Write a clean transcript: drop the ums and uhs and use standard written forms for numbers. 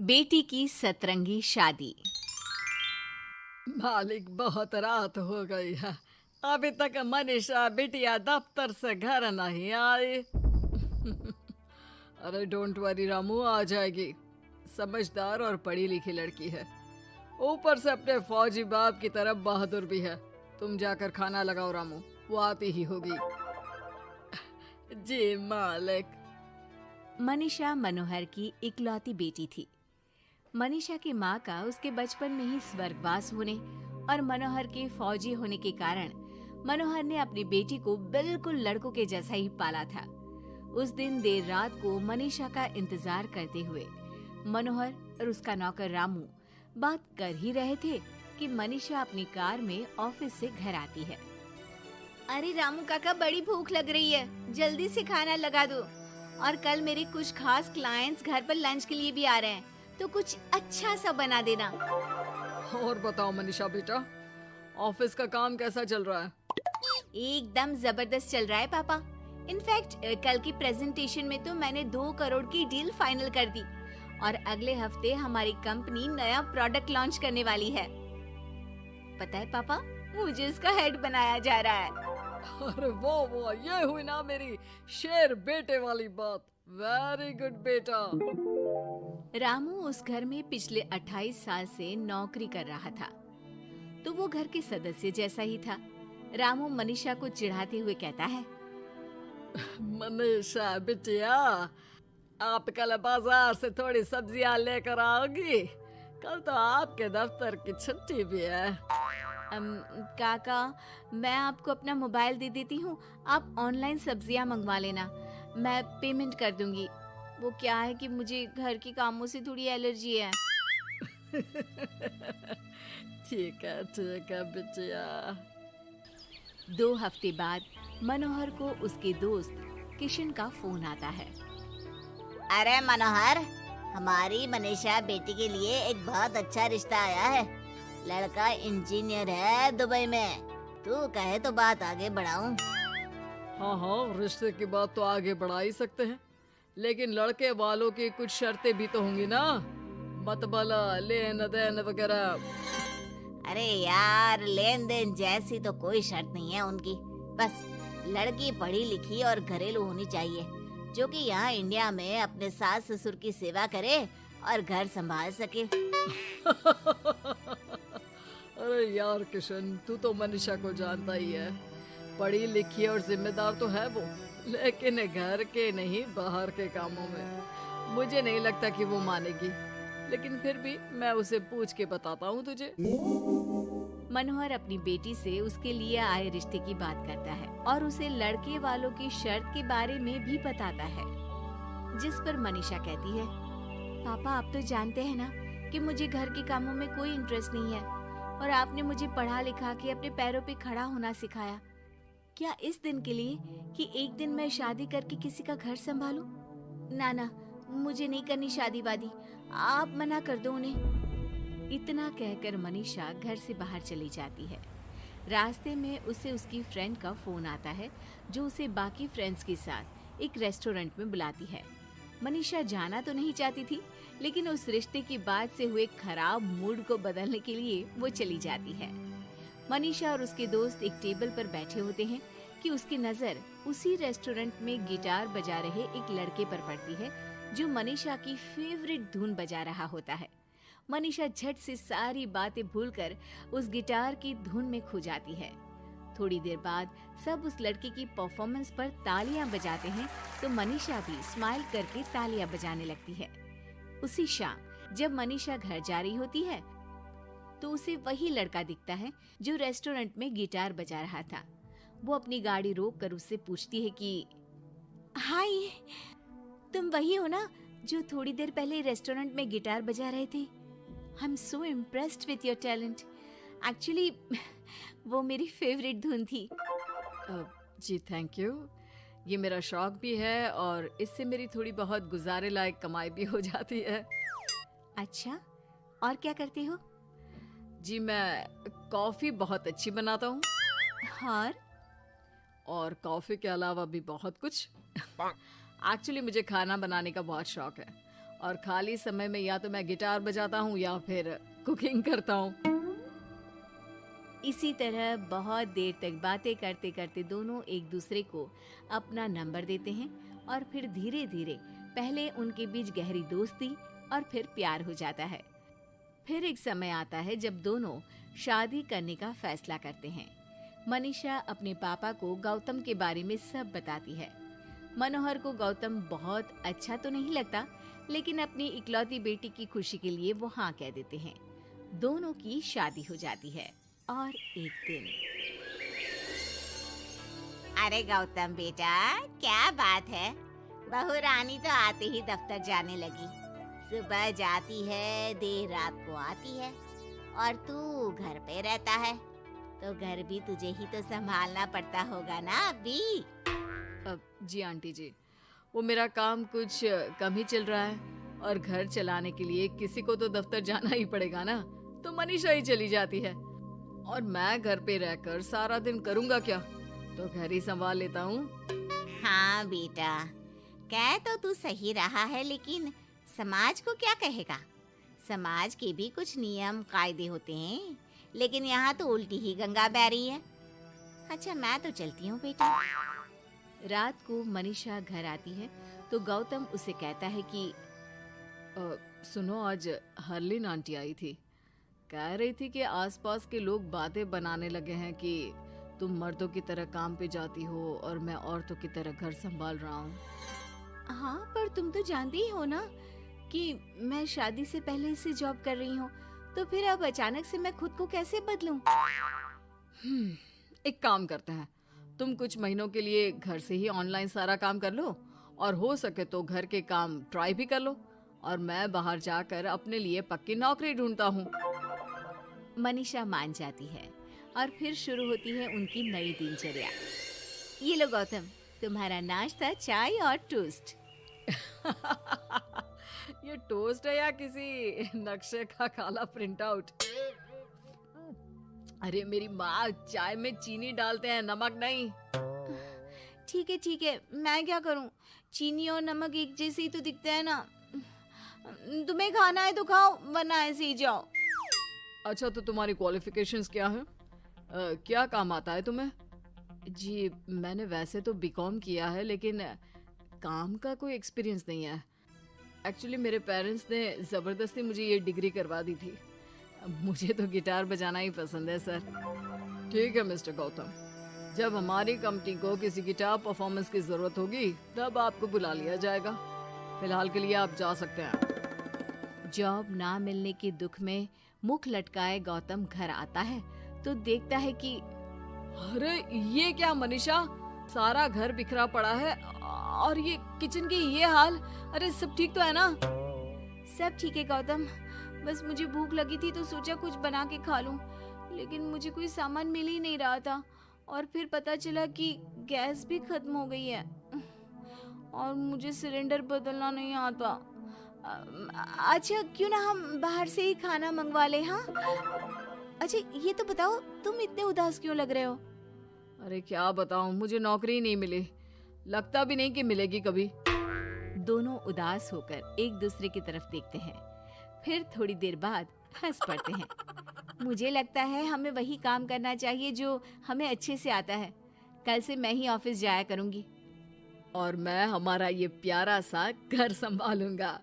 बेटी की सतरंगी शादी। मालिक, बहुत रात हो गई है। अभी तक मनीषा बिटिया दफ्तर से घर नहीं आई। अरे डोंट वरी रामू, आ जाएगी। समझदार और पढ़ी लिखी लड़की है, ऊपर से अपने फौजी बाप की तरफ बहादुर भी है। तुम जाकर खाना लगाओ रामू, वो आती ही होगी। जी मालिक। मनीषा मनोहर की इकलौती बेटी थी। मनीषा की माँ का उसके बचपन में ही स्वर्गवास होने और मनोहर के फौजी होने के कारण मनोहर ने अपनी बेटी को बिल्कुल लड़कों के जैसा ही पाला था। उस दिन देर रात को मनीषा का इंतजार करते हुए मनोहर और उसका नौकर रामू बात कर ही रहे थे कि मनीषा अपनी कार में ऑफिस से घर आती है। अरे रामू काका, बड़ी भूख लग रही है, जल्दी से खाना लगा दो। और कल मेरे कुछ खास क्लाइंट्स घर पर लंच के लिए भी आ रहे हैं, तो कुछ अच्छा सा बना देना। और बताओ मनीषा बेटा, ऑफिस का काम कैसा चल रहा है? एकदम जबरदस्त चल रहा है पापा। इनफैक्ट कल की प्रेजेंटेशन में तो मैंने 2 करोड़ की डील फाइनल कर दी और अगले हफ्ते हमारी कंपनी नया प्रोडक्ट लॉन्च करने वाली है। पता है पापा, मुझे इसका हेड बनाया जा रहा है। अरे वो ये हुई ना मेरी शेर बेटे वाली बात। वेरी गुड बेटा। रामू उस घर में पिछले 28 साल से नौकरी कर रहा था, तो वो घर के सदस्य जैसा ही था। रामू मनीषा को चिढ़ाते हुए कहता है, मनीषा बिटिया, आप कल बाजार से थोड़ी सब्जियां लेकर आओगी? कल तो आपके दफ्तर की छुट्टी भी है। काका, मैं आपको अपना मोबाइल दे देती हूँ, आप ऑनलाइन सब्जियाँ मंगवा लेना, मैं पेमेंट कर दूंगी। वो क्या है कि मुझे घर के कामों से थोड़ी एलर्जी है। ठीक है बिटिया। 2 हफ्ते बाद मनोहर को उसके दोस्त किशन का फोन आता है। अरे मनोहर, हमारी मनीषा बेटी के लिए एक बहुत अच्छा रिश्ता आया है। लड़का इंजीनियर है दुबई में। तू कहे तो बात आगे बढ़ाऊं? हाँ, रिश्ते की बात तो आगे बढ़ा ही सकते हैं, लेकिन लड़के वालों की कुछ शर्तें भी तो होंगी ना, मतबला लेन देन वगैरह। अरे यार, लेन देन जैसी तो कोई शर्त नहीं है उनकी। बस लड़की पढ़ी लिखी और घरेलू होनी चाहिए, जो कि यहाँ इंडिया में अपने सास ससुर की सेवा करे और घर संभाल सके। अरे यार किशन, तू तो मनीषा को जानता ही है, पढ़ी लिखी और जिम्मेदार तो है वो, लेकिन घर के नहीं बाहर के कामों में मुझे नहीं लगता कि वो मानेगी। लेकिन फिर भी मैं उसे पूछ के बताता हूँ तुझे। मनोहर अपनी बेटी से उसके लिए आए रिश्ते की बात करता है और उसे लड़के वालों की शर्त के बारे में भी बताता है, जिस पर मनीषा कहती है, पापा आप तो जानते हैं ना कि मुझे घर के कामों में कोई इंटरेस्ट नहीं है और आपने मुझे पढ़ा लिखा के अपने पैरों पे खड़ा होना सिखाया। क्या इस दिन के लिए कि एक दिन मैं शादी करके किसी का घर संभालूं? ना, मुझे नहीं करनी शादी वादी, आप मना कर दो उन्हें। इतना कहकर मनीषा घर से बाहर चली जाती है। रास्ते में उसे उसकी फ्रेंड का फोन आता है, जो उसे बाकी फ्रेंड्स के साथ एक रेस्टोरेंट में बुलाती है। मनीषा जाना तो नहीं चाहती थी, लेकिन उस रिश्ते की बात से हुए खराब मूड को बदलने के लिए वो चली जाती है। मनीषा और उसके दोस्त एक टेबल पर बैठे होते हैं कि उसकी नजर उसी रेस्टोरेंट में गिटार बजा रहे एक लड़के पर पड़ती है, जो मनीषा की फेवरेट धुन बजा रहा होता है। मनीषा झट से सारी बातें भूलकर उस गिटार की धुन में खो जाती है। थोड़ी देर बाद सब उस लड़के की परफॉर्मेंस पर तालियां बजाते हैं, तो मनीषा भी स्माइल करके तालियां बजाने लगती है। उसी शाम जब मनीषा घर जा रही होती है, तो उसे वही लड़का दिखता है जो रेस्टोरेंट में गिटार बजा रहा था। वो अपनी गाड़ी रोक कर उससे पूछती है कि हाय, तुम वही हो ना जो थोड़ी देर पहले रेस्टोरेंट में गिटार बजा रहे थे? I am so impressed with your talent. Actually वो मेरी फेवरेट धुन थी। जी थैंक यू, ये मेरा शौक भी है और इससे मेरी थोड़ी बहुत गुजारे लायक कमाई भी हो जाती है। अच्छा, और क्या करते हो? जी मैं कॉफ़ी बहुत अच्छी बनाता हूँ, और कॉफ़ी के अलावा भी बहुत कुछ। एक्चुअली मुझे खाना बनाने का बहुत शौक है और खाली समय में या तो मैं गिटार बजाता हूँ या फिर कुकिंग करता हूँ। इसी तरह बहुत देर तक बातें करते करते दोनों एक दूसरे को अपना नंबर देते हैं और फिर धीरे धीरे पहले उनके बीच गहरी दोस्ती और फिर प्यार हो जाता है। फिर एक समय आता है जब दोनों शादी करने का फैसला करते हैं। मनीषा अपने पापा को गौतम के बारे में सब बताती है। मनोहर को गौतम बहुत अच्छा तो नहीं लगता, लेकिन अपनी इकलौती बेटी की खुशी के लिए वो हाँ कह देते हैं। दोनों की शादी हो जाती है। और एक दिन, अरे गौतम बेटा, क्या बात है, बहू रानी तो आते ही दफ्तर जाने लगी। सुबह जाती है, देर रात को आती है, और तू घर पे रहता है, तो घर भी तुझे ही तो संभालना पड़ता होगा ना अभी। जी आंटी जी, वो मेरा काम कुछ कम ही चल रहा है और घर चलाने के लिए किसी को तो दफ्तर जाना ही पड़ेगा ना, तो मनीषा ही चली जाती है और मैं घर पे रहकर सारा दिन करूँगा क्या, तो घर ही संभाल लेता हूँ। हाँ बेटा, कह तो तू सही रहा है, लेकिन समाज को क्या कहेगा? समाज के भी कुछ नियम कायदे होते हैं, लेकिन यहाँ तो उल्टी ही गंगा बह रही है। अच्छा, मैं तो चलती हूँ बेटा। रात को मनीषा घर आती है तो गौतम उसे कहता है कि सुनो, आज हरलीन आंटी आई थी, कह रही थी कि आसपास के लोग बातें बनाने लगे हैं कि तुम मर्दों की तरह काम पे जाती हो और मैं औरतों की तरह घर संभाल रहा हूँ। हाँ, पर तुम तो जानती ही हो ना कि मैं शादी से पहले से जॉब कर रही हूँ, तो फिर अब अचानक से मैं खुद को कैसे बदलूं? एक काम करते हैं, तुम कुछ महीनों के लिए घर से ही ऑनलाइन सारा काम कर लो और हो सके तो घर के काम ट्राई भी कर लो, और मैं बाहर जाकर अपने लिए पक्की नौकरी ढूंढता हूँ। मनीषा मान जाती है और फिर शुरू होती है उनकी नई दिनचर्या। ये लो गौतम, तुम्हारा नाश्ता, चाय और टोस्ट। ये टोस्ट है या किसी नक्शे का काला प्रिंट आउट? अरे मेरी माँ, चाय में चीनी डालते हैं, नमक नहीं। ठीक है, मैं क्या करूं? चीनी और नमक एक जैसे ही तो दिखते हैं ना। तुम्हें खाना है तो खाओ, वरना ऐसे ही जाओ। अच्छा, तो तुम्हारी क्वालिफिकेशंस क्या है? क्या काम आता है तुम्हें? जी, मैंने वैसे तो बीकॉम किया है, लेकिन काम का कोई एक्सपीरियंस नहीं है। एक्चुअली मेरे पेरेंट्स ने ज़बरदस्ती मुझे ये डिग्री करवा दी थी। मुझे तो गिटार बजाना ही पसंद है सर। ठीक है मिस्टर गौतम, जब हमारी कंपनी को किसी गिटार परफॉर्मेंस की ज़रूरत होगी तब आपको बुला लिया जाएगा। फिलहाल के लिए आप जा सकते हैं। जॉब ना मिलने के दुख में मुख लटकाए गौतम घर आता है तो देखता है कि अरे ये क्या मनीषा, सारा घर बिखरा पड़ा है और ये किचन की ये हाल। अरे सब ठीक तो है ना? सब ठीक है गौतम, बस मुझे भूख लगी थी तो सोचा कुछ बना के खा लूं, लेकिन मुझे कोई सामान मिल ही नहीं रहा था और फिर पता चला कि गैस भी खत्म हो गई है और मुझे सिलेंडर बदलना नहीं आता। अच्छा, क्यों ना हम बाहर से ही खाना मंगवा ले? हाँ, अच्छा ये तो बताओ, तुम इतने उदास क्यों लग रहे हो? अरे क्या बताऊं, मुझे नौकरी नहीं मिली, लगता भी नहीं कि मिलेगी कभी। दोनों उदास होकर एक दूसरे की तरफ देखते हैं, फिर थोड़ी देर बाद हंस पड़ते हैं। मुझे लगता है हमें वही काम करना चाहिए जो हमें अच्छे से आता है। कल से मैं ही ऑफिस जाया करूंगी। और मैं हमारा ये प्यारा सा घर संभालूंगा।